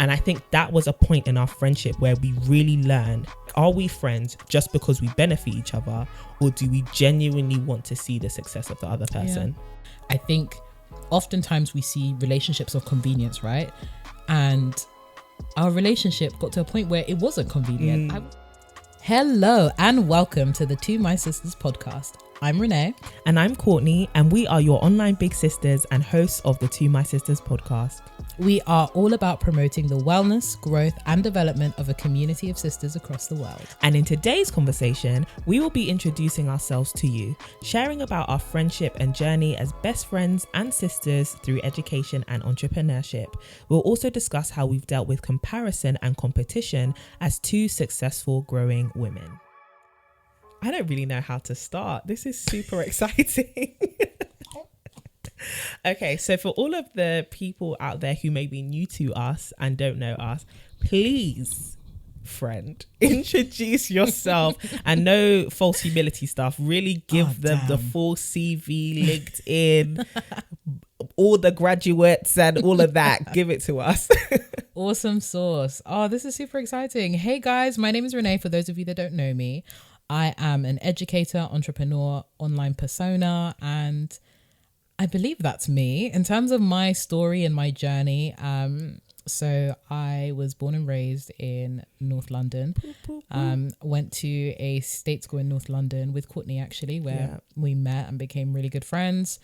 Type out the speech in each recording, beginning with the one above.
And I think that was a point in our friendship where we really learned, are we friends just because we benefit each other, or do we genuinely want to see the success of the other person? I think oftentimes we see relationships of convenience, right? And our relationship got to a point where it wasn't convenient. Hello and welcome to the To My Sisters podcast. I'm Renee. And I'm Courtney, and we are your online big sisters and hosts of the To My Sisters podcast. We are all about promoting the wellness, growth, and development of a community of sisters across the world. And in today's conversation, we will be introducing ourselves to you, sharing about our friendship and journey as best friends and sisters through education and entrepreneurship. We'll also discuss how we've dealt with comparison and competition as two successful growing women. I don't really know how to start. This is super exciting. Okay, so for all of the people out there who may be new to us and don't know us, please, friend, introduce yourself and no false humility stuff. Really give them the full CV, LinkedIn, all the graduates and all of that. Give it to us. Awesome sauce. Oh, this is super exciting. Hey guys, my name is Renee. For those of you that don't know me, I am an educator, entrepreneur, online persona, and I believe that's me. In terms of my story and my journey, so I was born and raised in North London. Went to a state school in North London with Courtney, actually, where we met and became really good friends.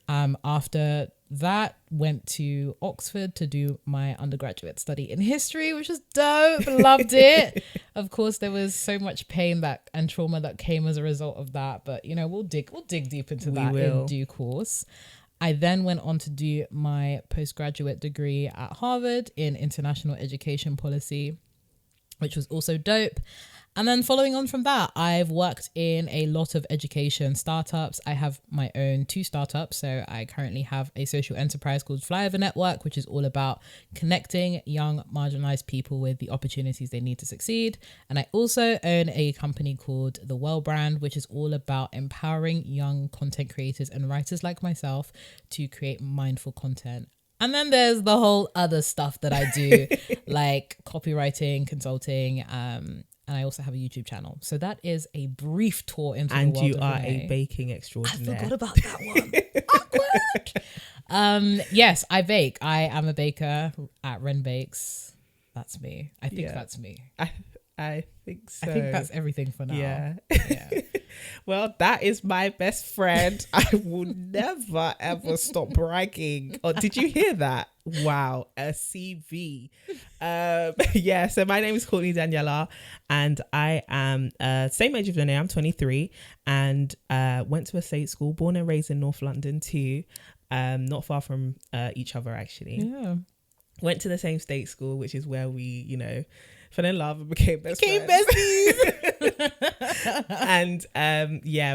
After that, went to Oxford to do my undergraduate study in history, which was dope. Loved it. Of course, there was so much pain and trauma that came as a result of that. But, you know, we'll dig deep into that in due course. I then went on to do my postgraduate degree at Harvard in international education policy, which was also dope. And then following on from that, I've worked in a lot of education startups. I have my own 2 startups. So I currently have a social enterprise called Flyover Network, which is all about connecting young marginalized people with the opportunities they need to succeed. And I also own a company called The Well Brand, which is all about empowering young content creators and writers like myself to create mindful content. And then there's the whole other stuff that I do, like copywriting, consulting, and I also have a YouTube channel. So that is a brief tour into the world of Renee. And you are a baking extraordinaire. I forgot about that one. Awkward. Yes, I bake. I am a baker at Ren Bakes. That's me. I think that's me. I think so. I think that's everything for now. Yeah. Well, that is my best friend. I will never, ever stop bragging. Oh, did you hear that? Wow, a CV. So my name is Courtney Daniela, and I am same age as Renee. I'm 23 and went to a state school, born and raised in North London too. Not far from each other, actually. Yeah. Went to the same state school, which is where we, you know, fell in love and became besties. And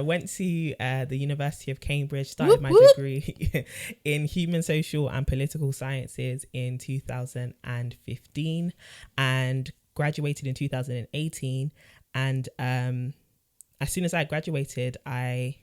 went to the University of Cambridge, started my degree in human, social and political sciences in 2015 and graduated in 2018. And as soon as I graduated, I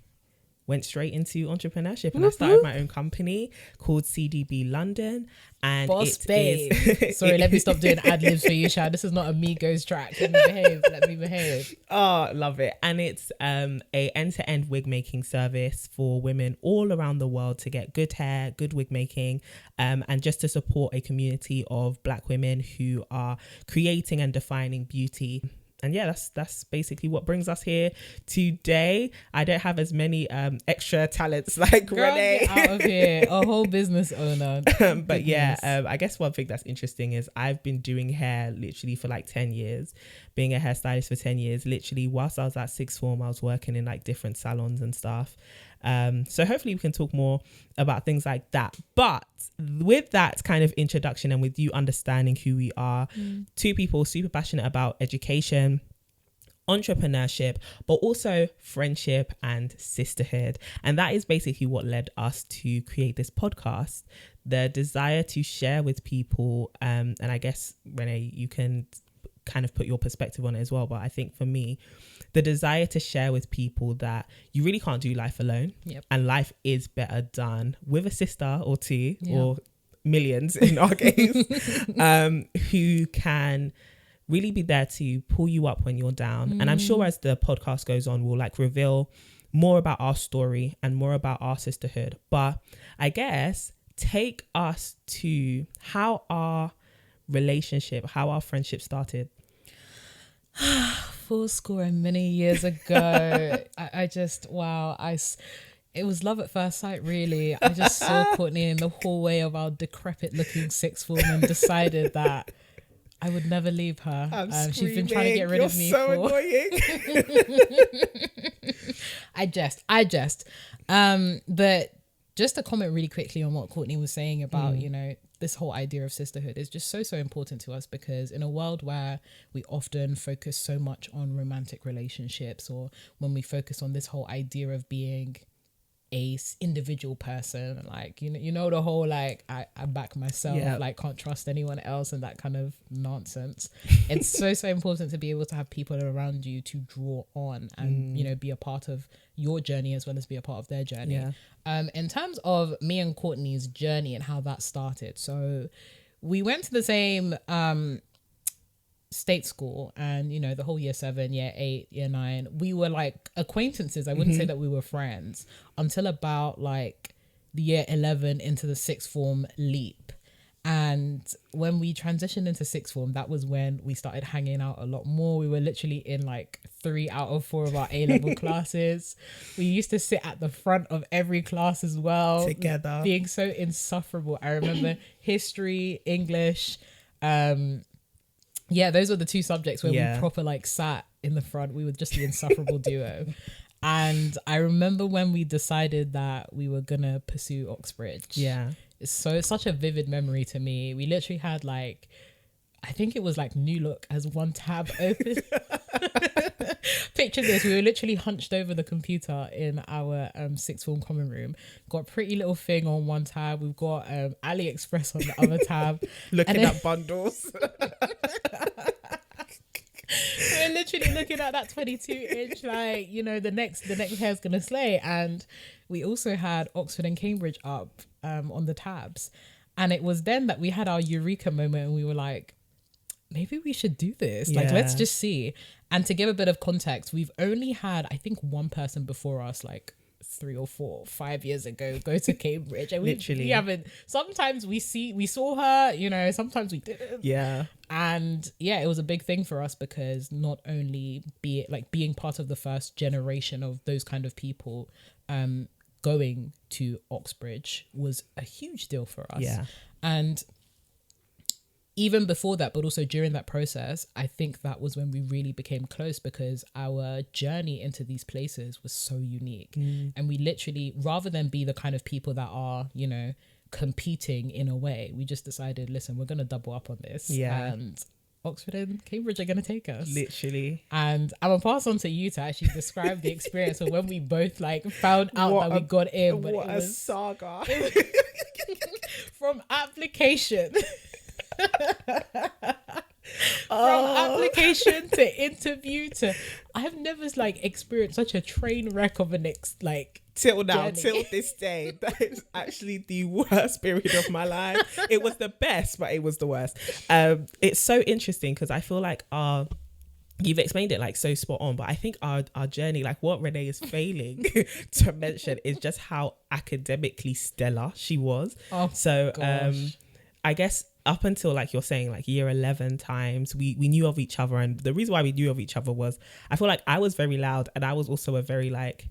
went straight into entrepreneurship and I started my own company called CDB London. And Boss babe. Sorry, let me stop doing ad-libs for you, Shah. This is not a Migos track. Let me behave. Oh, love it. And it's a end-to-end wig making service for women all around the world to get good hair, good wig making, and just to support a community of Black women who are creating and defining beauty. And yeah, that's basically what brings us here today. I don't have as many extra talents like Renee. Get out of here, a whole business owner. But yeah, I guess one thing that's interesting is I've been doing hair literally for like 10 years, being a hairstylist for 10 years. Literally, whilst I was at sixth form, I was working in like different salons and stuff. So hopefully we can talk more about things like that. But with that kind of introduction and with you understanding who we are, 2 people super passionate about education, entrepreneurship, but also friendship and sisterhood. And that is basically what led us to create this podcast, the desire to share with people. And I guess, Renee, you can kind of put your perspective on it as well. But I think for me, the desire to share with people that you really can't do life alone. Yep. And life is better done with a sister or 2 or millions in our case, who can really be there to pull you up when you're down. And I'm sure as the podcast goes on, we'll like reveal more about our story and more about our sisterhood. But I guess take us to how our relationship, how our friendship started. Full score and many years ago. I just, wow. It was love at first sight, really. I just saw Courtney in the hallway of our decrepit looking sixth form and decided that I would never leave her. She's been trying to get rid of me. You're so annoying. I jest. But just to comment really quickly on what Courtney was saying about, you know, this whole idea of sisterhood is just so important to us, because in a world where we often focus so much on romantic relationships, or when we focus on this whole idea of being a individual person, like, you know the whole like I back myself, like can't trust anyone else and that kind of nonsense. It's so important to be able to have people around you to draw on and you know, be a part of your journey as well as be a part of their journey. In terms of me and Courtney's journey and how that started, so we went to the same state school, and you know, the whole year 7, year 8, year 9, we were like acquaintances. I wouldn't say that we were friends until about like the year 11 into the sixth form leap. And when we transitioned into sixth form, that was when we started hanging out a lot more. We were literally in like 3 out of 4 of our A-level classes. We used to sit at the front of every class as well, together, being so insufferable. I remember history, English, yeah, those were the 2 subjects where we proper like sat in the front. We were just the insufferable duo. And I remember when we decided that we were gonna pursue Oxbridge. It's such a vivid memory to me. We literally had like, I think it was like New Look as one tab open. Picture this, we were literally hunched over the computer in our sixth form common room, got Pretty Little Thing on one tab, we've got AliExpress on the other tab. Looking at bundles. We're literally looking at that 22-inch, like, you know, the next hair's gonna slay. And we also had Oxford and Cambridge up on the tabs. And it was then that we had our eureka moment, and we were like, maybe we should do this. Like, let's just see. And to give a bit of context, we've only had, I think, one person before us, like 3 or 4, 5 years ago, go to Cambridge. And we haven't, sometimes we saw her, you know, sometimes we didn't. And it was a big thing for us, because not only being part of the first generation of those kind of people going to Oxbridge was a huge deal for us. And even before that, but also during that process, I think that was when we really became close, because our journey into these places was so unique. And we literally, rather than be the kind of people that are, you know, competing in a way, we just decided, listen, we're going to double up on this. And Oxford and Cambridge are going to take us. Literally. And I'm going to pass on to you to actually describe the experience of when we both like found out that we got in. But what a saga. From application. From application to interview to, I have never like experienced such a train wreck of an till now, journey. till this day. That is actually the worst period of my life. It was the best, but it was the worst. It's so interesting, because I feel like you've explained it like so spot on, but I think our journey, like what Renee is failing to mention, is just how academically stellar she was. So gosh. I guess up until, like you're saying, like year 11 times, we knew of each other. And the reason why we knew of each other was, I feel like I was very loud, and I was also a very like,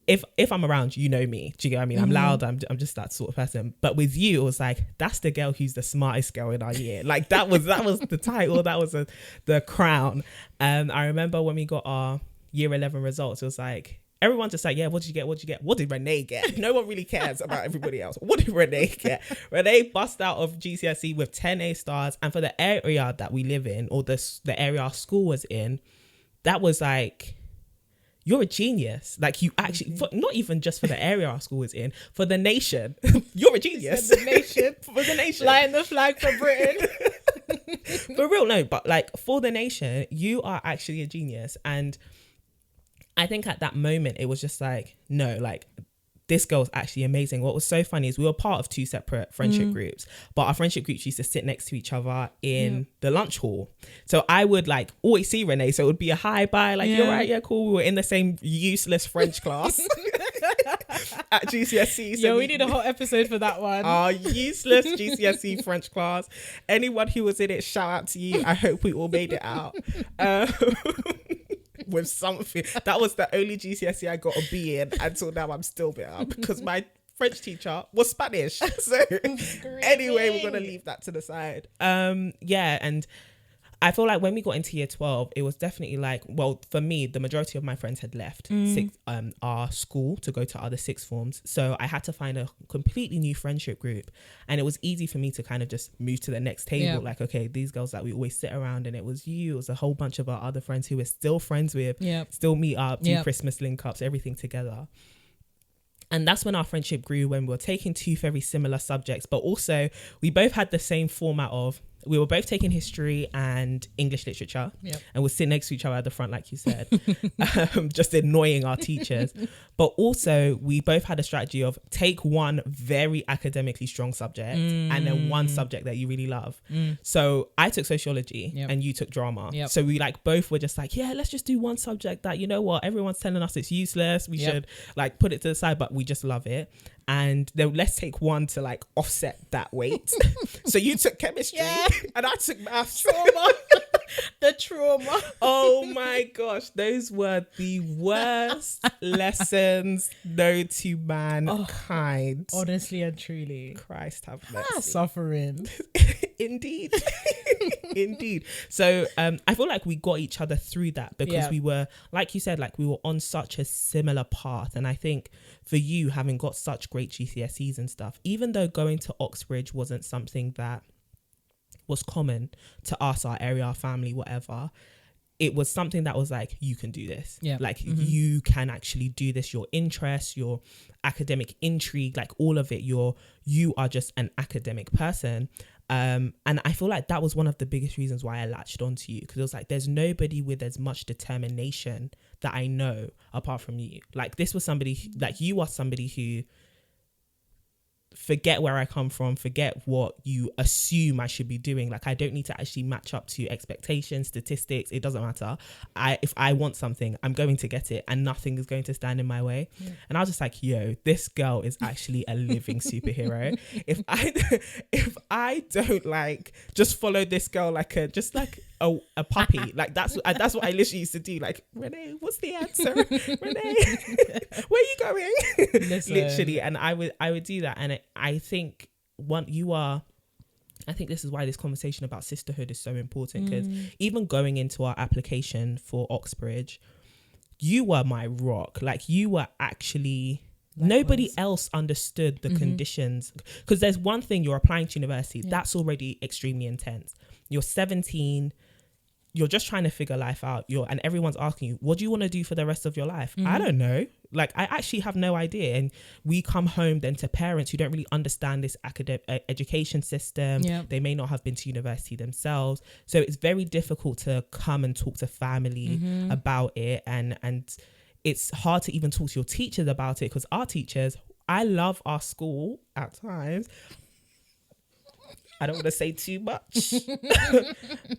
if I'm around, you know me. Do you get what I mean? I'm loud. I'm just that sort of person. But with you, it was like, that's the girl who's the smartest girl in our year. Like that was the title. That was the crown. I remember when we got our year 11 results, it was like, everyone's just like, yeah, what did you get? What did you get? What did Renee get? No one really cares about everybody else. What did Renee get? Renee bust out of GCSE with 10 A stars. And for the area that we live in, or the area our school was in, that was like, you're a genius. Like, you actually, not even just for the area our school is in, for the nation, you're a genius. For the nation. For the nation. Flying the flag for Britain. For real, no, but like for the nation, you are actually a genius. And I think at that moment, it was just like, no, like this girl's actually amazing. What was so funny is we were part of 2 separate friendship groups, but our friendship groups used to sit next to each other in the lunch hall. So I would like always see Renee. So it would be a hi, bye, like, you're right, yeah, cool. We were in the same useless French class at GCSE. So we need a whole episode for that one. Our useless GCSE French class. Anyone who was in it, shout out to you. I hope we all made it out. With something. That was the only GCSE I got a B in until now. I'm still bitter because my French teacher was Spanish. So anyway, we're gonna leave that to the side. And I feel like when we got into year 12, it was definitely like, well, for me, the majority of my friends had left our school to go to other sixth forms. So I had to find a completely new friendship group. And it was easy for me to kind of just move to the next table. Yeah. Like, okay, these girls that we always sit around, and it was you, it was a whole bunch of our other friends who we're still friends with, still meet up, do Christmas link ups, everything together. And that's when our friendship grew, when we were taking 2 very similar subjects, but also we both had the same format of, we were both taking history and English literature, and we'd sit next to each other at the front, like you said, just annoying our teachers. But also we both had a strategy of take one very academically strong subject and then one subject that you really love. So I took sociology and you took drama. So we like both were just like, yeah, let's just do one subject that, you know what, everyone's telling us it's useless. We should like put it to the side, but we just love it. And then let's take one to like offset that weight. So you took chemistry and I took maths. The trauma. Oh my gosh, those were the worst lessons known to mankind. Honestly and truly. Christ have mercy. Suffering. Indeed. Indeed. So I feel like we got each other through that because we were, like you said, like we were on such a similar path. And I think for you, having got such great GCSEs and stuff, even though going to Oxbridge wasn't something that was common to us, our area, our family, whatever, it was something that was like, you can do this. Like you can actually do this. Your interests, your academic intrigue, like all of it, you are just an academic person. And I feel like that was one of the biggest reasons why I latched onto you, because it was like, there's nobody with as much determination that I know apart from you. Like this was somebody like, you are somebody who, forget where I come from, forget what you assume I should be doing. Like I don't need to actually match up to expectations, statistics. It doesn't matter. If I want something, I'm going to get it, and nothing is going to stand in my way. And I was just like, yo, this girl is actually a living superhero. If I don't like just follow this girl like a puppy, like that's what I literally used to do. Like, Renee, what's the answer? Renee, where are you going? Literally. And I would do that. And I think I think this is why this conversation about sisterhood is so important, because even going into our application for Oxbridge, you were my rock. Like you were actually, nobody else understood the conditions, because there's one thing, you're applying to university, that's already extremely intense. You're 17, you're just trying to figure life out. And everyone's asking you, what do you want to do for the rest of your life? I don't know. Like, I actually have no idea. And we come home then to parents who don't really understand this academic education system. They may not have been to university themselves. So it's very difficult to come and talk to family about it. And it's hard to even talk to your teachers about it, because our teachers, I love our school at times. I don't want to say too much,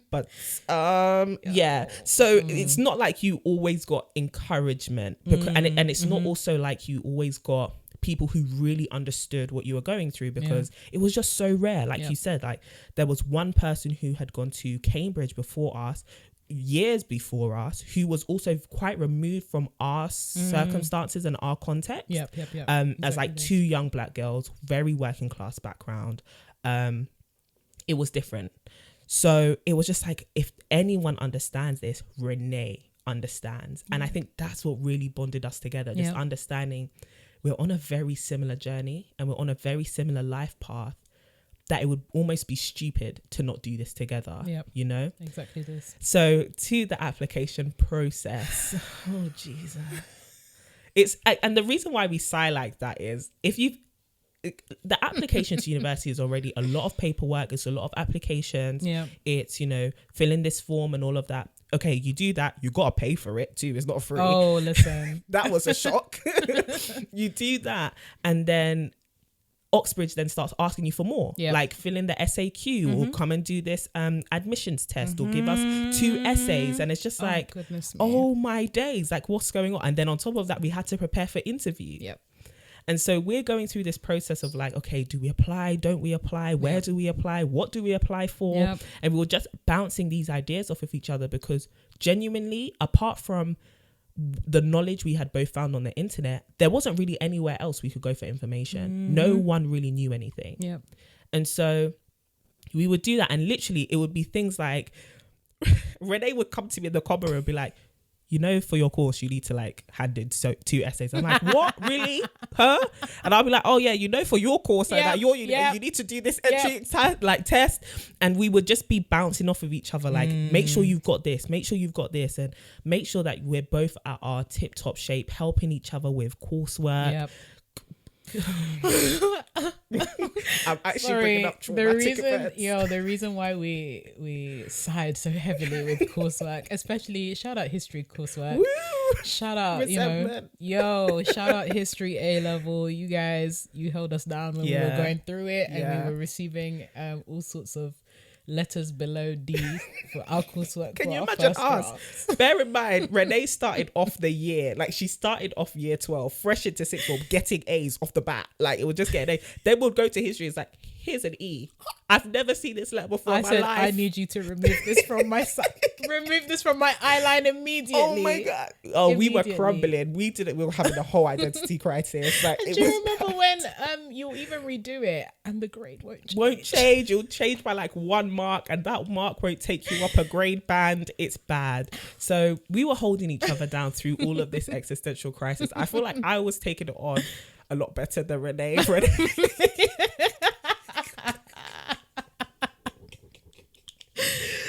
but so it's not like you always got encouragement, because, and it's not also like you always got people who really understood what you were going through, because it was just so rare. Like you said, like there was one person who had gone to Cambridge before us, years before us, who was also quite removed from our circumstances and our context. As like 2 young black girls, very working class background. It was different. So it was just like, if anyone understands this, Renee understands. And I think that's what really bonded us together. Just understanding we're on a very similar journey and we're on a very similar life path, that it would almost be stupid to not do this together. You know? Exactly this. So to the application process. Oh, Jesus. And the reason why we sigh like that is, if you've the application to university is already a lot of paperwork. It's a lot of applications. Yeah. It's, you know, fill in this form and all of that. Okay, you do that, you got to pay for it too. It's not free. Oh, listen. That was a shock. You do that, and then Oxbridge then starts asking you for more. Yep. Like fill in the SAQ or come and do this admissions test or give us 2 essays. And it's just like, oh my days, like what's going on? And then on top of that, we had to prepare for interview. Yep. And so we're going through this process of like, okay, do we apply? Don't we apply? Where do we apply? What do we apply for? Yep. And we were just bouncing these ideas off of each other, because genuinely, apart from the knowledge we had both found on the internet, there wasn't really anywhere else we could go for information. No one really knew anything. Yep. And so we would do that, and literally it would be things like Renee would come to me in the common room and be like, you know, for your course you need to like hand in 2 essays. I'm like, what? Really? Huh? And I'll be like, oh yeah, you know, for your course like your you need to do this entry test. And we would just be bouncing off of each other, like make sure you've got this, make sure you've got this, and make sure that we're both at our tip top shape, helping each other with coursework. Yep. I'm actually bringing up traumatic events. The reason why we side so heavily with coursework, especially shout out history coursework. Woo! Shout out, Resentment. shout out history A level. You guys, you held us down when we were going through it, and we were receiving all sorts of letters below D for our coursework. Can you imagine us? Bear in mind, Renee started off the year, like she started off year 12, fresh into sixth form, getting A's off the bat. Like it would just get an A. Then we'll go to history. It's like, here's an E. I've never seen this letter before in my life. I need you to remove this from my remove this from my eyeline immediately. Oh my God. Oh, we were crumbling. We were having a whole identity crisis. Like, do you remember when you'll even redo it and the grade won't change? It'll change by like 1 mark, and that mark won't take you up a grade band. It's bad. So we were holding each other down through all of this existential crisis. I feel like I was taking it on a lot better than Renee.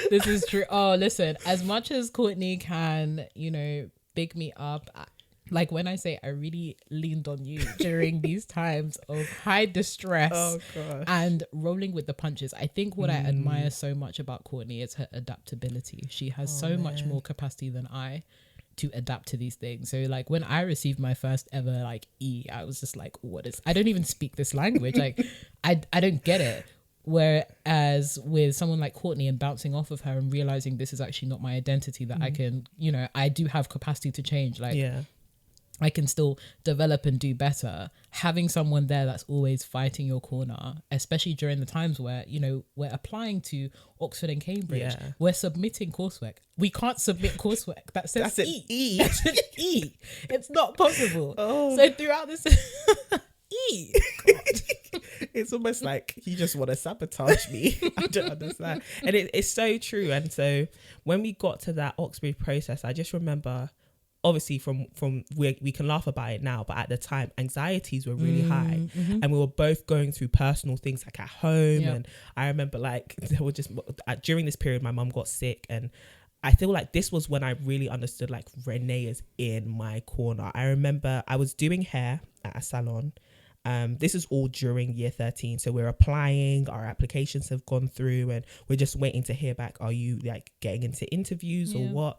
This is true. Oh, listen, as much as Courtney can, big me up, like when I say I really leaned on you during these times of high distress and rolling with the punches, I think what I admire so much about Courtney is her adaptability. She has much more capacity than I to adapt to these things. So like when I received my first ever like E, I was just like, I don't even speak this language. Like I don't get it. Whereas with someone like Courtney and bouncing off of her and realizing this is actually not my identity, that I can, I do have capacity to change. Like, I can still develop and do better. Having someone there that's always fighting your corner, especially during the times where, we're applying to Oxford and Cambridge, we're submitting coursework. We can't submit coursework that says that's E. That's an E. It's not possible. Oh. So throughout this... E. God. It's almost like you just want to sabotage me. I don't understand. And it's so true. And so when we got to that Oxbridge process, I just remember, obviously from we can laugh about it now, but at the time anxieties were really high, and we were both going through personal things like at home. And I remember like there were just during this period my mum got sick, and I feel like this was when I really understood like Renee is in my corner. I remember I was doing hair at a salon. This is all during year 13. So we're applying, our applications have gone through, and we're just waiting to hear back. Are you like getting into interviews or what?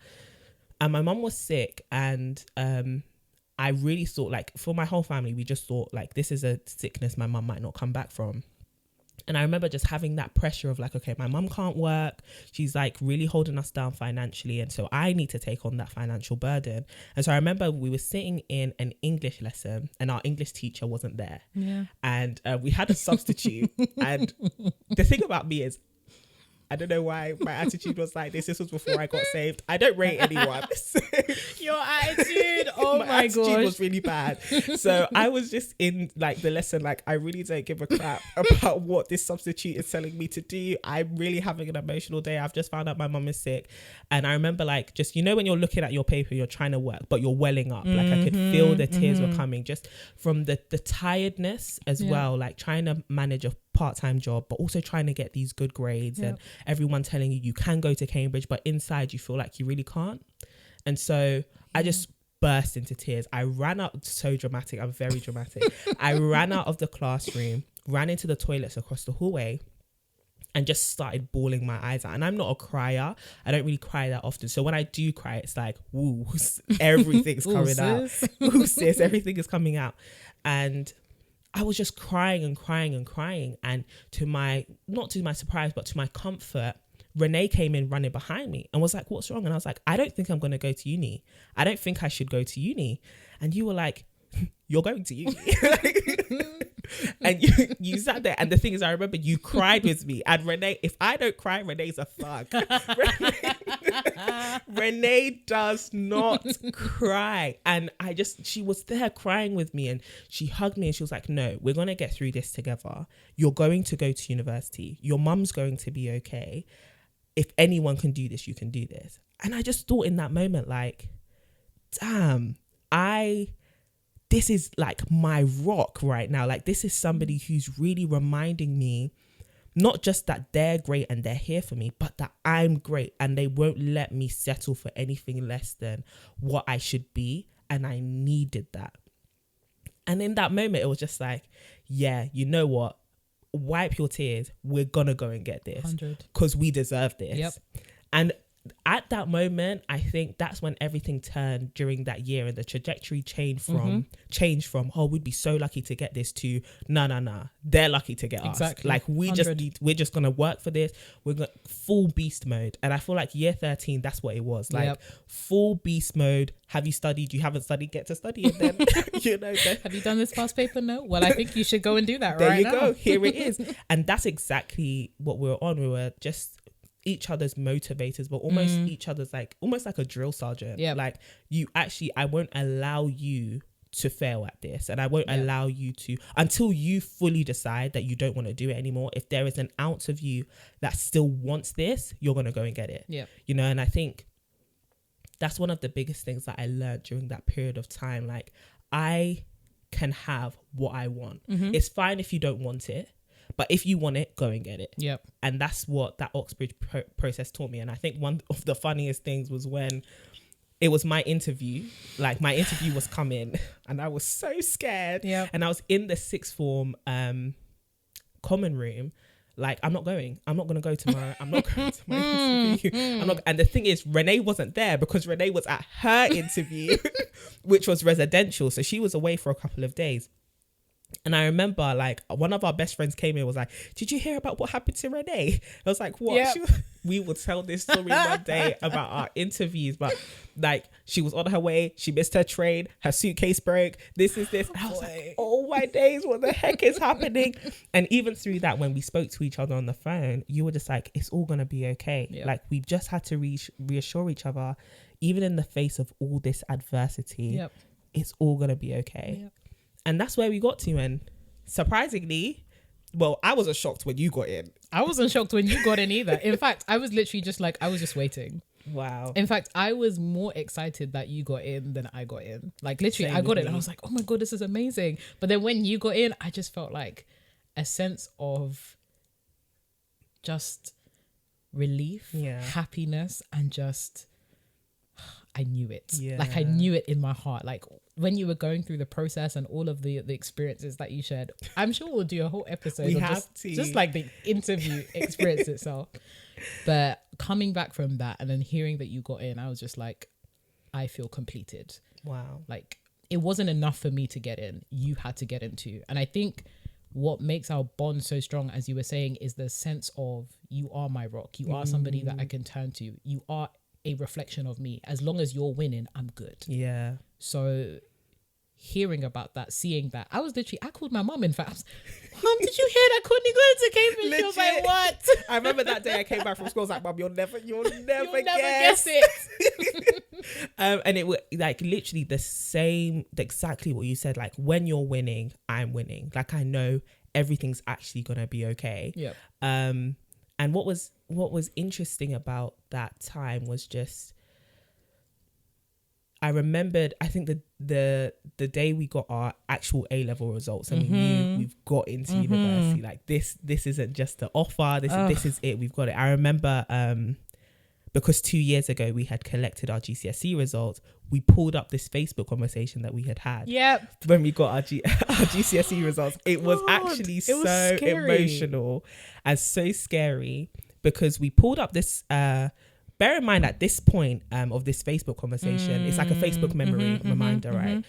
And my mum was sick, and I really thought like for my whole family, we just thought like this is a sickness my mum might not come back from. And I remember just having that pressure of like, okay, my mum can't work. She's like really holding us down financially. And so I need to take on that financial burden. And so I remember we were sitting in an English lesson and our English teacher wasn't there. Yeah. And we had a substitute. And the thing about me is, I don't know why my attitude was like this. This was before I got saved. I don't rate anyone. Your attitude, oh my attitude gosh, was really bad. So I was just in like the lesson, like I really don't give a crap about what this substitute is telling me to do. I'm really having an emotional day. I've just found out my mum is sick, and I remember like just when you're looking at your paper, you're trying to work, but you're welling up. Like I could feel the tears were coming just from the tiredness as well. Like trying to manage a part-time job, but also trying to get these good grades, and everyone telling you can go to Cambridge, but inside you feel like you really can't. And so I just burst into tears. I ran out, so dramatic. I'm very dramatic. I ran out of the classroom, ran into the toilets across the hallway, and just started bawling my eyes out. And I'm not a crier. I don't really cry that often. So when I do cry, it's like, woo, everything's coming out. Ooh, sis, everything is coming out. And I was just crying and crying and crying. And not to my surprise, but to my comfort, Renee came in running behind me and was like, what's wrong? And I was like, I don't think I'm going to go to uni. I don't think I should go to uni. And you were like, you're going to uni. And you sat there. And the thing is, I remember you cried with me. And Renee, if I don't cry, Renee's a thug. Renee does not cry. And she was there crying with me, and she hugged me and she was like, no, we're going to get through this together. You're going to go to university. Your mum's going to be okay. If anyone can do this, you can do this. And I just thought in that moment, like, damn, this is like my rock right now. Like, this is somebody who's really reminding me, not just that they're great and they're here for me, but that I'm great and they won't let me settle for anything less than what I should be. And I needed that. And in that moment, it was just like, yeah, you know what? Wipe your tears. We're gonna go and get this because we deserve this. Yep. And at that moment, I think that's when everything turned during that year, and the trajectory changed from oh, we'd be so lucky to get this to nah, they're lucky to get us. Like, we're just gonna work for this. We're going full beast mode. And I feel like year 13, that's what it was. Like, full beast mode. Have you studied? You haven't studied, get to study it then. Have you done this past paper? No. Well, I think you should go and do that there right now. There you go. Here it is. And that's exactly what we were on. We were just each other's motivators, but almost each other's almost like a drill sergeant. Yeah. Like, I won't allow you to fail at this, and I won't allow you to, until you fully decide that you don't want to do it anymore. If there is an ounce of you that still wants this, you're going to go and get it. Yeah. And I think that's one of the biggest things that I learned during that period of time. Like, I can have what I want. It's fine if you don't want it, but if you want it, go and get it. Yep. And that's what that Oxbridge process taught me. And I think one of the funniest things was when it was my interview. Like, my interview was coming and I was so scared. Yep. And I was in the sixth form common room. Like, I'm not going to go tomorrow. I'm not going to my interview. And the thing is, Renee wasn't there because Renee was at her interview, which was residential. So she was away for a couple of days. And I remember, like, one of our best friends came in and was like, did you hear about what happened to Renee? I was like, what? Yep. We will tell this story one day about our interviews, but like, she was on her way, she missed her train, her suitcase broke, this is this. And I was like, oh my days, what the heck is happening? And even through that, when we spoke to each other on the phone, you were just like, it's all going to be okay. Yep. Like, we've just had to reassure each other, even in the face of all this adversity, it's all going to be okay. Yep. And that's where we got to. And surprisingly, well, I wasn't shocked when you got in. I wasn't shocked when you got in either. In fact, I was literally just like, I was just waiting. Wow. In fact, I was more excited that you got in than I got in. Like, literally, I got it and I was like, oh my God, this is amazing. But then when you got in, I just felt like a sense of just relief, happiness, and just, I knew it. Yeah. Like, I knew it in my heart. Like, when you were going through the process and all of the experiences that you shared, I'm sure we'll do a whole episode just like the interview experience itself. But coming back from that and then hearing that you got in, I was just like, I feel completed. Wow. Like, it wasn't enough for me to get in. You had to get into. And I think what makes our bond so strong, as you were saying, is the sense of, you are my rock. You are somebody that I can turn to. You are a reflection of me. As long as you're winning, I'm good. Yeah. So hearing about that, seeing that, I called my mum. In fact, I was, Mum, did you hear that Courtney going to Cambridge? She was like, what? I remember that day I came back from school. I was like, Mum, you'll never guess it. And it was like literally the same, exactly what you said. Like, when you're winning, I'm winning. Like, I know everything's actually gonna be okay. Yeah. And what was interesting about that time was just, I remembered, I think the day we got our actual A-level results and we knew we've got into university, like this isn't just the offer, this is it, we've got it. I remember because 2 years ago we had collected our GCSE results, we pulled up this Facebook conversation that we had Yep. when we got our GCSE results. It was actually so scary. emotional and so scary, because we pulled up this bear in mind at this point of this Facebook conversation, it's like a Facebook memory reminder, right?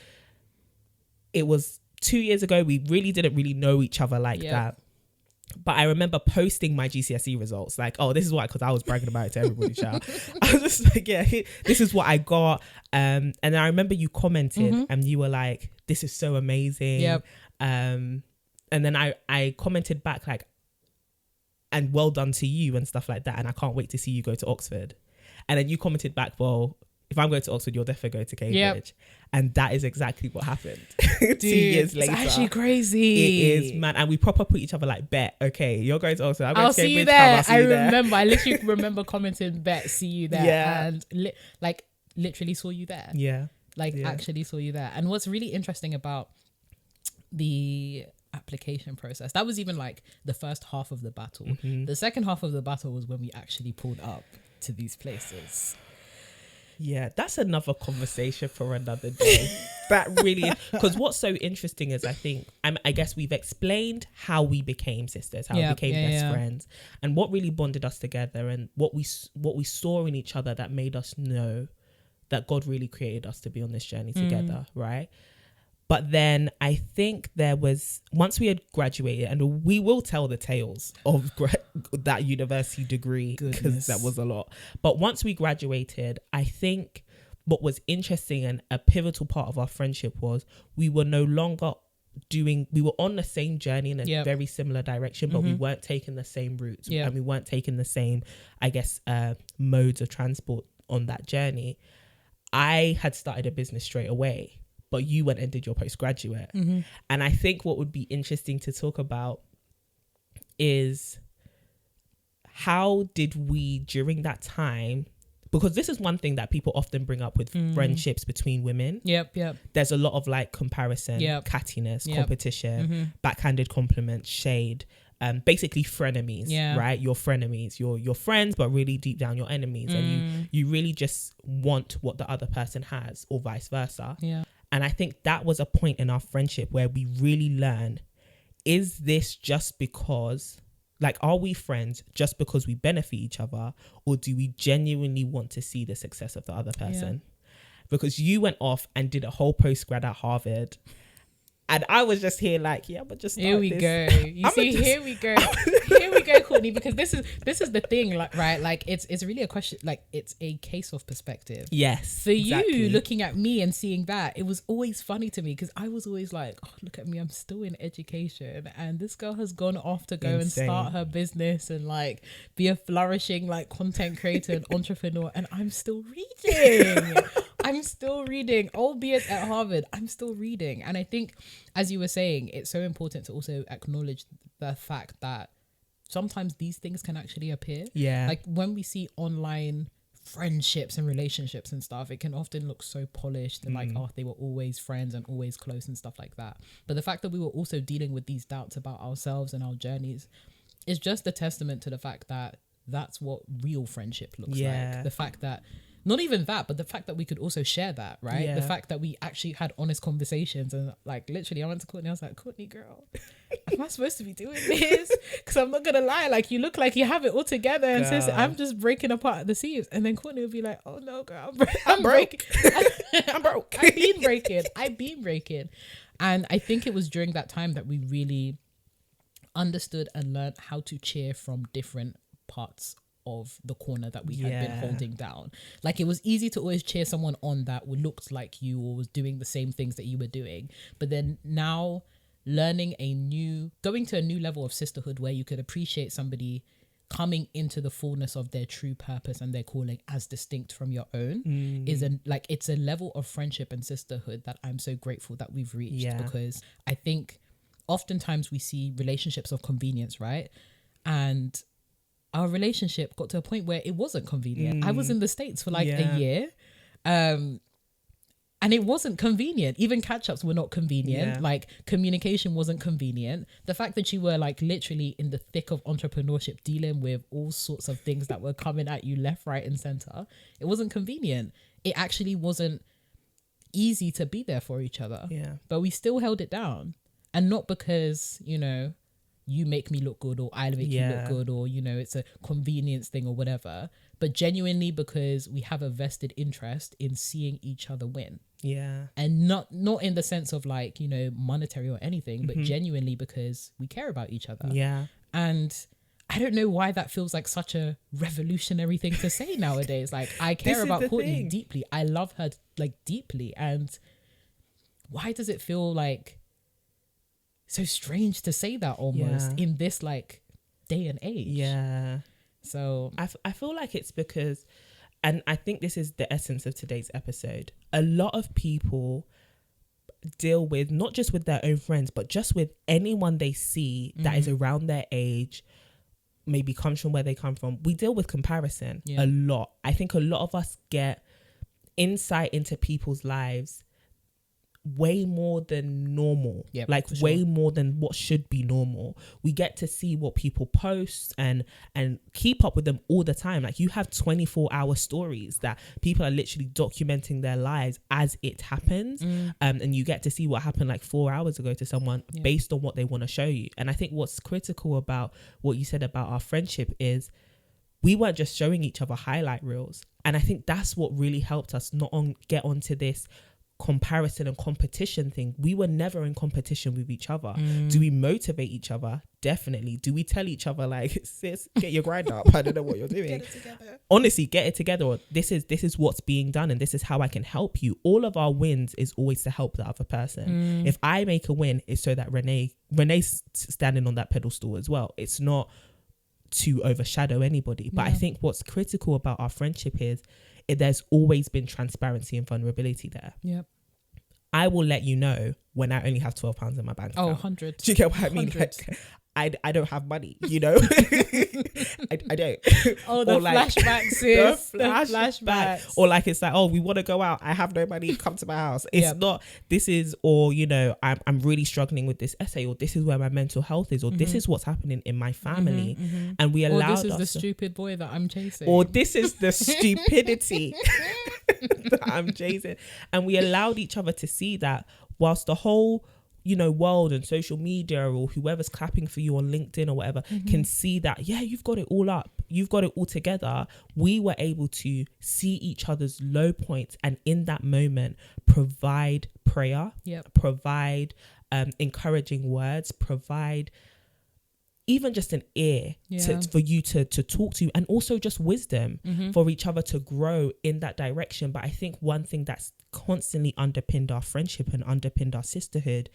It was 2 years ago. We really didn't really know each other like that. But I remember posting my GCSE results, like, oh, this is what, because I was bragging about it to everybody, child. I was just like, yeah, this is what I got. And I remember you commented and you were like, this is so amazing. Yep. And then I commented back like, and well done to you and stuff like that. And I can't wait to see you go to Oxford. And then you commented back, well, if I'm going to Oxford, you'll definitely go to Cambridge. Yep. And that is exactly what happened. Dude, 2 years later. It's actually crazy. It is, man. And we proper put each other like, bet, okay, you're going to Oxford. I'll see you there. I remember. I literally remember commenting, bet, see you there. Yeah. And literally saw you there. Yeah. Actually saw you there. And what's really interesting about the application process, that was even like the first half of the battle. The second half of the battle was when we actually pulled up to these places. Yeah, that's another conversation for another day. That really, because what's so interesting is I guess we've explained how we became sisters, how we became best friends, and what really bonded us together, and what we saw in each other that made us know that God really created us to be on this journey together, right? But then I think there was, once we had graduated, and we will tell the tales of that university degree, because that was a lot. But once we graduated, I think what was interesting and a pivotal part of our friendship was we were no longer we were on the same journey in a very similar direction, but we weren't taking the same routes and we weren't taking the same, I guess, modes of transport on that journey. I had started a business straight away, but you went and did your postgraduate. And I think what would be interesting to talk about is how did we, during that time, because this is one thing that people often bring up with friendships between women. There's a lot of like comparison, cattiness, competition, backhanded compliments, shade, basically frenemies, right? Your frenemies, your friends, but really deep down your enemies. And you really just want what the other person has, or vice versa. And I think that was a point in our friendship where we really learned, is this just because, like, are we friends just because we benefit each other, or do we genuinely want to see the success of the other person? Because you went off and did a whole postgrad at Harvard, and I was just here like, yeah, but just start here we this. go. You see, here we go. Here we go, Courtney. Because this is the thing, like, right? Like, it's really a question. Like, it's a case of perspective. Yes. For you, looking at me and seeing that, it was always funny to me, because I was always like, oh, look at me, I'm still in education, and this girl has gone off to go and start her business and like be a flourishing like content creator and entrepreneur, and I'm still reading. I'm still reading, albeit at Harvard. I'm still reading. And I think, as you were saying, it's so important to also acknowledge the fact that sometimes these things can actually appear. Like when we see online friendships and relationships and stuff, it can often look so polished and like, oh, they were always friends and always close and stuff like that. But the fact that we were also dealing with these doubts about ourselves and our journeys is just a testament to the fact that that's what real friendship looks like. The fact that, not even that, but the fact that we could also share that, right? The fact that we actually had honest conversations, and like literally I went to Courtney, I was like, Courtney girl, am I supposed to be doing this? Because I'm not gonna lie, like, you look like you have it all together, and says I'm just breaking apart at the seams. And then Courtney would be like, oh no girl, I'm broke. I'm broke. I've been breaking. And I think it was during that time that we really understood and learned how to cheer from different parts of the corner that we had been holding down. Like, it was easy to always cheer someone on that looked like you or was doing the same things that you were doing. But then now learning going to a new level of sisterhood where you could appreciate somebody coming into the fullness of their true purpose and their calling as distinct from your own it's a level of friendship and sisterhood that I'm so grateful that we've reached. Because I think oftentimes we see relationships of convenience, right? And our relationship got to a point where it wasn't convenient. I was in the States for like a year. And it wasn't convenient. Even catch-ups were not convenient. Yeah. Like, communication wasn't convenient. The fact that you were like literally in the thick of entrepreneurship, dealing with all sorts of things that were coming at you left, right, and center, it wasn't convenient. It actually wasn't easy to be there for each other. Yeah. But we still held it down. And not because, you know, you make me look good or I make you look good, or, you know, it's a convenience thing or whatever, but genuinely because we have a vested interest in seeing each other win. Yeah. And not in the sense of like, you know, monetary or anything, but genuinely because we care about each other. Yeah. And I don't know why that feels like such a revolutionary thing to say nowadays. Like, I care about Courtney deeply. I love her like deeply. And why does it feel like so strange to say that almost in this like day and age? Yeah. So I feel like it's because, and I think this is the essence of today's episode, a lot of people deal with, not just with their own friends, but just with anyone they see that is around their age, maybe comes from where they come from. We deal with comparison a lot. I think a lot of us get insight into people's lives way more than normal, way more than what should be normal. We get to see what people post and keep up with them all the time. Like, you have 24-hour stories that people are literally documenting their lives as it happens, and you get to see what happened like 4 hours ago to someone based on what they want to show you. And I think what's critical about what you said about our friendship is we weren't just showing each other highlight reels, and I think that's what really helped us not get onto this comparison and competition thing. We were never in competition with each other. Do we motivate each other? Definitely. Do we tell each other like, sis, get your grind up, I don't know what you're doing, get it together, honestly, get it together, or this is what's being done and this is how I can help you? All of our wins is always to help the other person. If I make a win, it's so that Renee's standing on that pedestal as well. It's not to overshadow anybody. But I think what's critical about our friendship is there's always been transparency and vulnerability there. Yep. I will let you know when I only have £12 in my bank account. 100. Do you get what I mean? Like, I don't have money, you know? I don't. Oh, the flashback, sis. The flashback. Or like, it's like, oh, we want to go out, I have no money, come to my house. It's not, this is, or, you know, I'm really struggling with this essay, or this is where my mental health is, or this is what's happening in my family. And we allowed, or this is the stupid boy that I'm chasing. Or this is the stupidity that I'm chasing. And we allowed each other to see that whilst the whole, you know, world and social media or whoever's clapping for you on LinkedIn or whatever can see that, yeah, you've got it all up, you've got it all together. We were able to see each other's low points and in that moment provide prayer, provide encouraging words, provide even just an ear for you to talk to, and also just wisdom for each other to grow in that direction. But I think one thing that's constantly underpinned our friendship and underpinned our sisterhood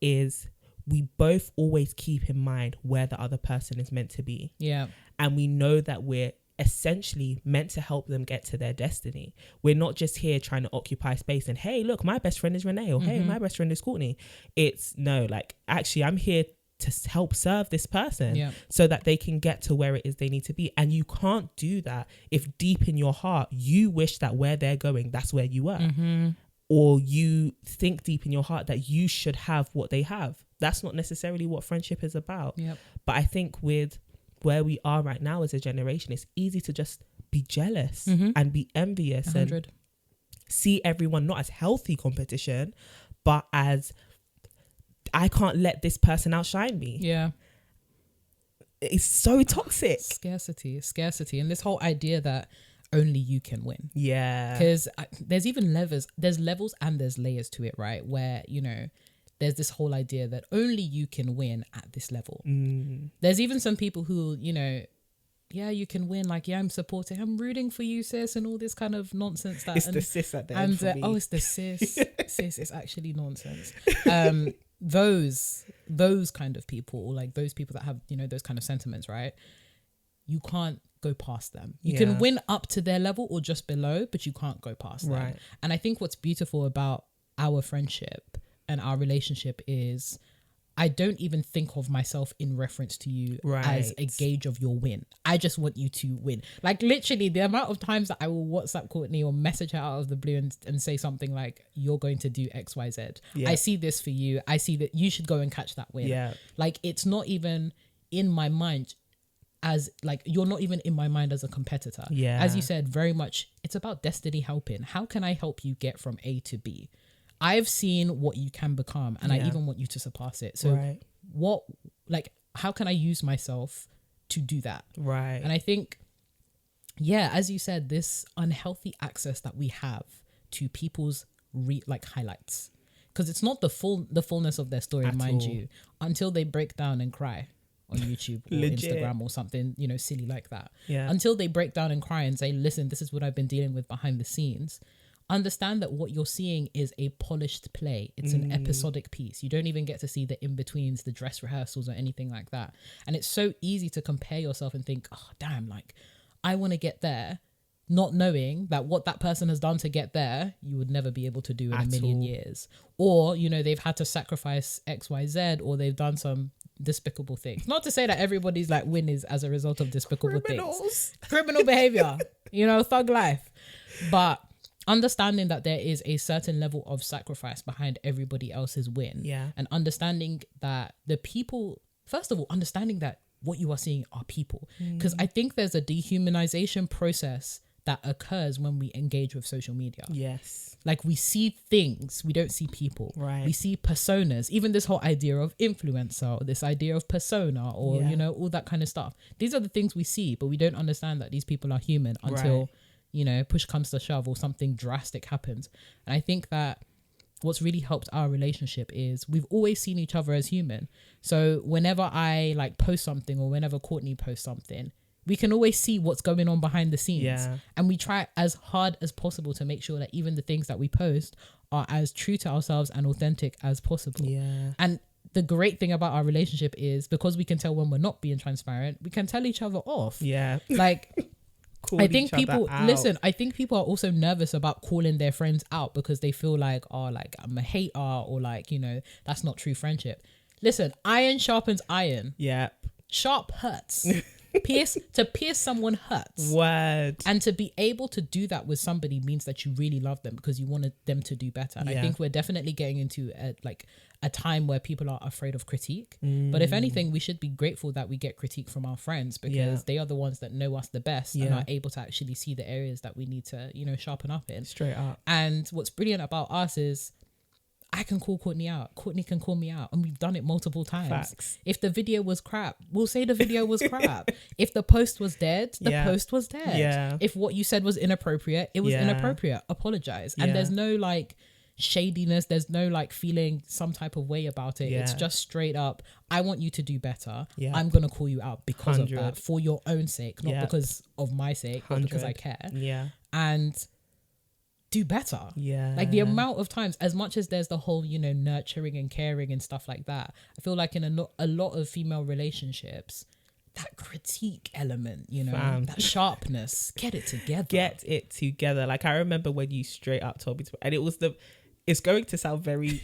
is we both always keep in mind where the other person is meant to be. Yeah. And we know that we're essentially meant to help them get to their destiny. We're not just here trying to occupy space and, hey, look, my best friend is Renee, or hey, my best friend is Courtney. It's no, like, actually, I'm here to help serve this person so that they can get to where it is they need to be. And you can't do that if deep in your heart you wish that where they're going, that's where you were, or you think deep in your heart that you should have what they have. That's not necessarily what friendship is about. But I think with where we are right now as a generation, it's easy to just be jealous and be envious 100. And see everyone not as healthy competition, but as, I can't let this person outshine me. Yeah. It's so toxic. Scarcity. And this whole idea that only you can win. Yeah. Because there's even there's levels and there's layers to it, right? Where, you know, there's this whole idea that only you can win at this level. There's even some people who, you know, yeah, you can win. Like, yeah, I'm supporting, I'm rooting for you, sis, and all this kind of nonsense. That it's the sis at the end for me. Oh, it's the sis. Sis is actually nonsense. Those kind of people, or like those people that have, you know, those kind of sentiments, right? You can't go past them. You can win up to their level or just below, but you can't go past them. And I think what's beautiful about our friendship and our relationship is I don't even think of myself in reference to you as a gauge of your win. I just want you to win. Like literally the amount of times that I will WhatsApp Courtney or message her out of the blue and say something like, you're going to do XYZ. Yeah. I see this for you. I see that you should go and catch that win. Yeah. Like it's not even in my mind as like, you're not even in my mind as a competitor. Yeah. As you said, very much it's about destiny helping. How can I help you get from A to B? I've seen what you can become and I even want you to surpass it. So how can I use myself to do that? Right. And I think, as you said, this unhealthy access that we have to people's highlights, because it's not the fullness of their story, mind you, until they break down and cry on YouTube or Instagram or something, silly like that. Yeah. Until they break down and cry and say, listen, this is what I've been dealing with behind the scenes. Understand that what you're seeing is a polished play. It's an episodic piece. You don't even get to see the in-betweens, the dress rehearsals or anything like that. And it's so easy to compare yourself and think, oh, damn, like I want to get there, not knowing that what that person has done to get there, you would never be able to do in a million years. Or, they've had to sacrifice X, Y, Z, or they've done some despicable things. Not to say that everybody's like win is as a result of despicable things. Criminal behavior, thug life. But understanding that there is a certain level of sacrifice behind everybody else's win, and understanding that the people, first of all, understanding that what you are seeing are people, because I think there's a dehumanization process that occurs when we engage with social media. Yes, like we see things, we don't see people. Right, we see personas. Even this whole idea of influencer, or this idea of persona, or all that kind of stuff. These are the things we see, but we don't understand that these people are human until push comes to shove or something drastic happens. And I think that what's really helped our relationship is we've always seen each other as human. So whenever I post something or whenever Courtney posts something, we can always see what's going on behind the scenes. Yeah. And we try as hard as possible to make sure that even the things that we post are as true to ourselves and authentic as possible. Yeah. And the great thing about our relationship is because we can tell when we're not being transparent, we can tell each other off. Yeah. I think people I think people are also nervous about calling their friends out because they feel like, oh, like I'm a hater, or that's not true friendship. Listen, iron sharpens iron. Yeah. Sharp hurts. Pierce someone hurts. Word. And to be able to do that with somebody means that you really love them because you wanted them to do better. And I think we're definitely getting into a time where people are afraid of critique. But if anything, we should be grateful that we get critique from our friends because they are the ones that know us the best and are able to actually see the areas that we need to, sharpen up in. Straight up. And what's brilliant about us is I can call Courtney out. Courtney can call me out. And we've done it multiple times. Facts. If the video was crap, we'll say the video was crap. If the post was dead, the post was dead. Yeah. If what you said was inappropriate, it was inappropriate. Apologize. And there's no shadiness. There's no feeling some type of way about it. It's just straight up, I want you to do better. Yeah. I'm going to call you out because 100. Of that, for your own sake, not because of my sake, but because I care. Yeah. And do better. Yeah. Like the amount of times, as much as there's the whole, nurturing and caring and stuff like that, I feel like in a lot of female relationships, that critique element, that sharpness, get it together. Like I remember when you straight up told me to, and it's going to sound very,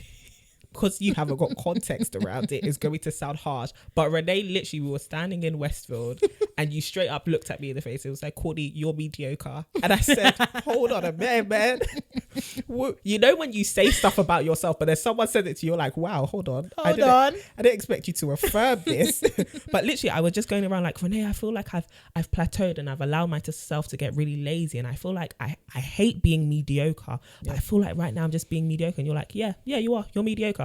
because you haven't got context around it, it's going to sound harsh. But Renee, literally, we were standing in Westfield and you straight up looked at me in the face. It was like, Courtney, you're mediocre. And I said, hold on a minute, man. When you say stuff about yourself, but then someone said it to you, you're like, wow, hold on. I didn't expect you to affirm this. But literally, I was just going around like, Renee, I feel like I've plateaued and I've allowed myself to get really lazy. And I feel like I hate being mediocre. But I feel like right now I'm just being mediocre. And you're like, yeah, you are. You're mediocre.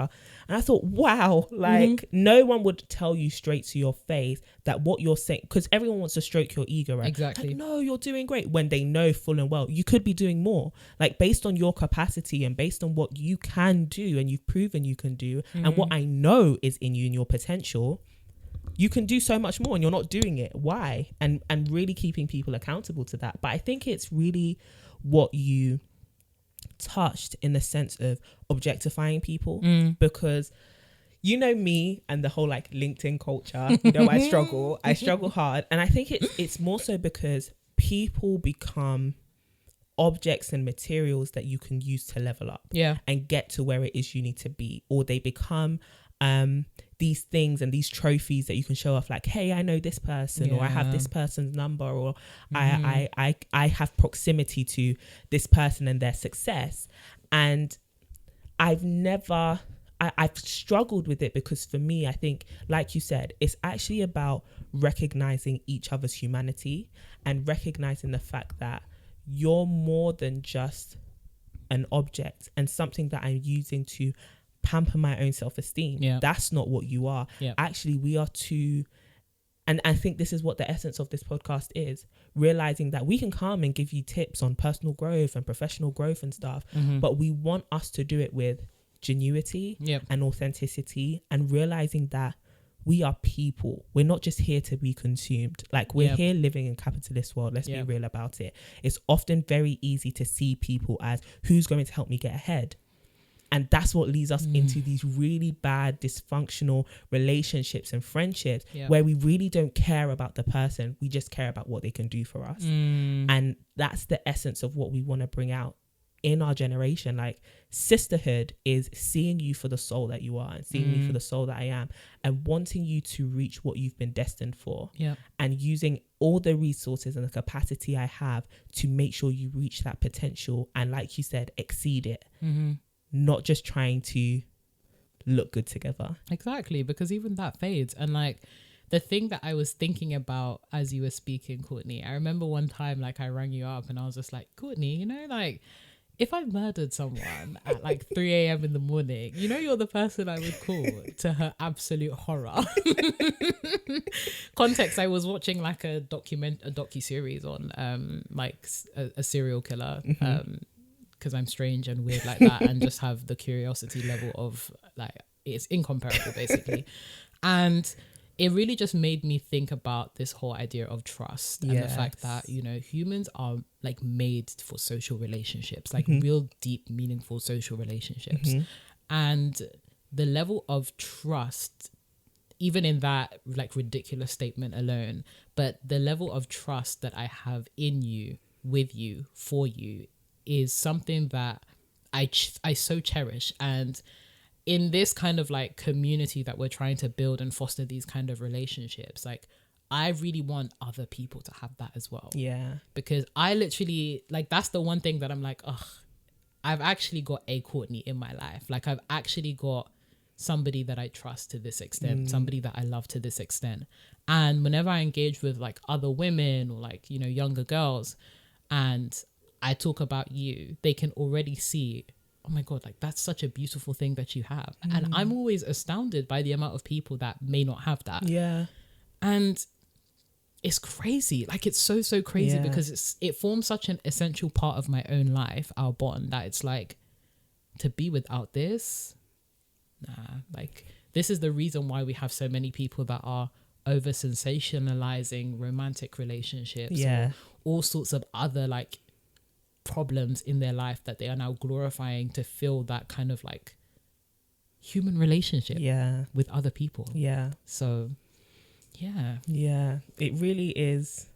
And I thought, wow, no one would tell you straight to your face that what you're saying, because everyone wants to stroke your ego, right? Exactly. Like, no, you're doing great, when they know full and well you could be doing more, like based on your capacity and based on what you can do and you've proven you can do, and what I know is in you and your potential. You can do so much more and you're not doing it. Why? And really keeping people accountable to that. But I think it's really what you touched in the sense of objectifying people, because me and the whole LinkedIn culture, I struggle hard. And I think it's more so because people become objects and materials that you can use to level up and get to where it is you need to be, or they become these things and these trophies that you can show off, like, hey, I know this person, or I have this person's number, or I have proximity to this person and their success. And I've struggled with it, because for me, I think, like you said, it's actually about recognizing each other's humanity and recognizing the fact that you're more than just an object and something that I'm using to pamper my own self-esteem. That's not what you are. Actually, we are two. And I think this is what the essence of this podcast is, realizing that we can come and give you tips on personal growth and professional growth and stuff, but we want us to do it with genuity and authenticity, and realizing that we are people. We're not just here to be consumed. Like, we're here living in capitalist world. Let's be real about it. It's often very easy to see people as who's going to help me get ahead. And that's what leads us into these really bad, dysfunctional relationships and friendships where we really don't care about the person. We just care about what they can do for us. And that's the essence of what we want to bring out in our generation. Like, sisterhood is seeing you for the soul that you are, and seeing me for the soul that I am, and wanting you to reach what you've been destined for, and using all the resources and the capacity I have to make sure you reach that potential, and, like you said, exceed it. Not just trying to look good together. Exactly, because even that fades. And like, the thing that I was thinking about as you were speaking, Courtney, I remember one time, like, I rang you up and I was just like, Courtney, you know, like, if I murdered someone at like 3 a.m. in the morning, you know, you're the person I would call, to her absolute horror. Context, I was watching like a docu-series on like a serial killer, because I'm strange and weird like that, and just have the curiosity level of, like, it's incomparable basically. And it really just made me think about this whole idea of trust, and the fact that, you know, humans are like made for social relationships, like real deep, meaningful social relationships. And the level of trust, even in that like ridiculous statement alone, but the level of trust that I have in you, with you, for you, is something that I so cherish. And in this kind of like community that we're trying to build and foster these kind of relationships, like, I really want other people to have that as well. Because I literally, like, that's the one thing that I'm like, ugh, I've actually got a Courtney in my life. Like, I've actually got somebody that I trust to this extent, somebody that I love to this extent. And whenever I engage with like other women or like, you know, younger girls, and I talk about you, they can already see, oh my God, like, that's such a beautiful thing that you have. And I'm always astounded by the amount of people that may not have that. And it's crazy. Like, it's so crazy, because it forms such an essential part of my own life, our bond, that it's like, to be without this, nah. Like, this is the reason why we have so many people that are over sensationalizing romantic relationships, or all sorts of other like problems in their life that they are now glorifying to fill that kind of like human relationship with other people. So it really is,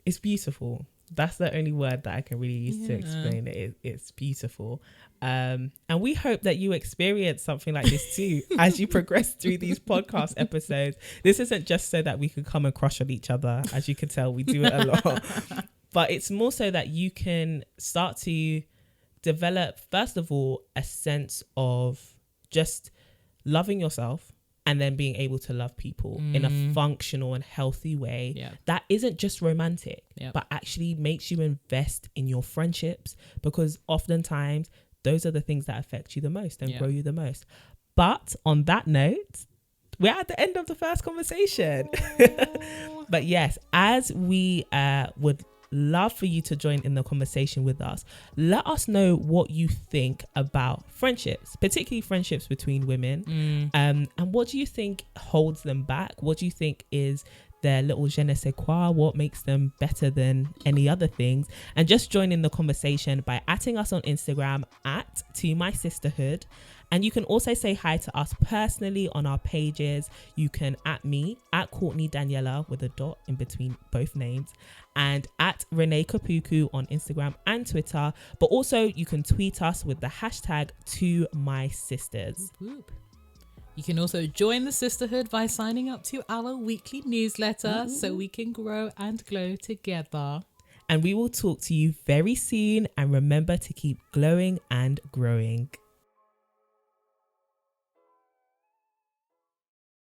it's beautiful. That's the only word that I can really use to explain it. It's beautiful. And we hope that you experience something like this too as you progress through these podcast episodes. This isn't just so that we can come and crush on each other. As you can tell, we do it a lot. But it's more so that you can start to develop, first of all, a sense of just loving yourself, and then being able to love people in a functional and healthy way that isn't just romantic, but actually makes you invest in your friendships, because oftentimes those are the things that affect you the most and grow you the most. But on that note, we're at the end of the first conversation. But yes, as we would love for you to join in the conversation with us. Let us know what you think about friendships, particularly friendships between women. And what do you think holds them back? What do you think is their little je ne sais quoi? What makes them better than any other things? And just join in the conversation by @ing us on Instagram @ToMySisterhood. And you can also say hi to us personally on our pages. You can @me @Courtney Daniela with a dot in between both names, and @Renee Kapuku on Instagram and Twitter. But also you can tweet us with the hashtag #ToMySisters. You can also join the sisterhood by signing up to our weekly newsletter so we can grow and glow together. And we will talk to you very soon. And remember to keep glowing and growing.